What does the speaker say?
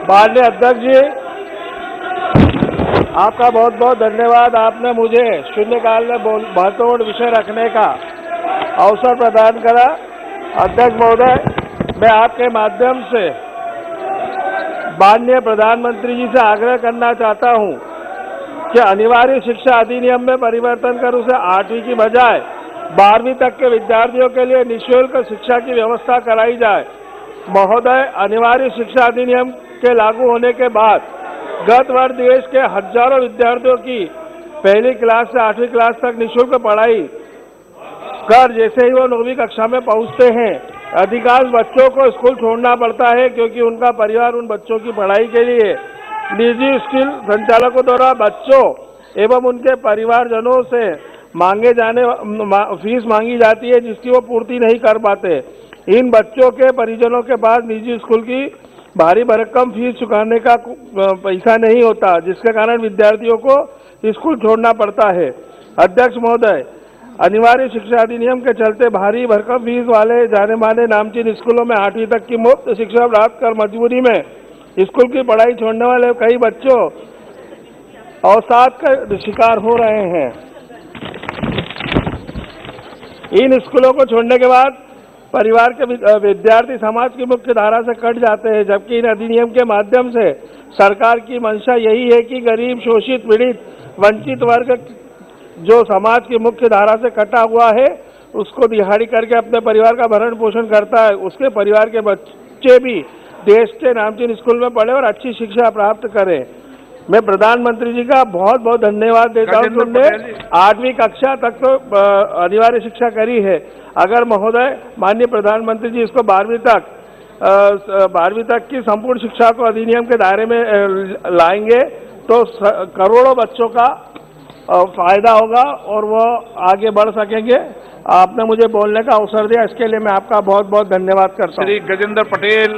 माननीय अध्यक्ष जी, आपका बहुत बहुत धन्यवाद। आपने मुझे शून्यकाल में महत्वपूर्ण विषय रखने का अवसर प्रदान करा। अध्यक्ष महोदय, मैं आपके माध्यम से माननीय प्रधानमंत्री जी से आग्रह करना चाहता हूं कि अनिवार्य शिक्षा अधिनियम में परिवर्तन कर उसे 8वीं की बजाय 12वीं तक के विद्यार्थियों के लिए निःशुल्क शिक्षा की व्यवस्था कराई जाए। महोदय, अनिवार्य शिक्षा अधिनियम के लागू होने के बाद गत वर्ष देश के हजारों विद्यार्थियों की पहली क्लास से 8वीं क्लास तक निःशुल्क पढ़ाई कर जैसे ही वो 9वीं कक्षा में पहुंचते हैं, अधिकांश बच्चों को स्कूल छोड़ना पड़ता है क्योंकि उनका परिवार उन बच्चों की पढ़ाई के लिए निजी स्कूल संचालकों द्वारा बच्चों एवं उनके परिवारजनों से फीस मांगी जाती है, जिसकी वो पूर्ति नहीं कर पाते। इन बच्चों के परिजनों के पास निजी स्कूल की भारी भरकम फीस चुकाने का पैसा नहीं होता, जिसके कारण विद्यार्थियों को स्कूल छोड़ना पड़ता है। अध्यक्ष महोदय, अनिवार्य शिक्षा अधिनियम के चलते भारी भरकम फीस वाले जाने माने नामचीन स्कूलों में 8वीं तक की मुफ्त शिक्षा प्राप्त कर मजबूरी में स्कूल की पढ़ाई छोड़ने वाले कई बच्चों अवसाद का शिकार हो रहे हैं। इन स्कूलों को छोड़ने के बाद परिवार के विद्यार्थी समाज की मुख्य धारा से कट जाते हैं, जबकि इन अधिनियम के माध्यम से सरकार की मंशा यही है कि गरीब, शोषित, पीड़ित, वंचित वर्ग जो समाज की मुख्य धारा से कटा हुआ है, उसको दिहाड़ी करके अपने परिवार का भरण पोषण करता है, उसके परिवार के बच्चे भी देश के नामचीन स्कूल में पढ़े और अच्छी शिक्षा प्राप्त करें। मैं प्रधानमंत्री जी का बहुत बहुत धन्यवाद देता हूँ। उन्होंने 8वीं कक्षा तक तो अनिवार्य शिक्षा करी है। अगर महोदय माननीय प्रधानमंत्री जी इसको 12वीं तक की संपूर्ण शिक्षा को अधिनियम के दायरे में लाएंगे तो करोड़ों बच्चों का फायदा होगा और वो आगे बढ़ सकेंगे। आपने मुझे बोलने का अवसर दिया, इसके लिए मैं आपका बहुत बहुत धन्यवाद करता हूँ। श्री गजेंद्र पटेल।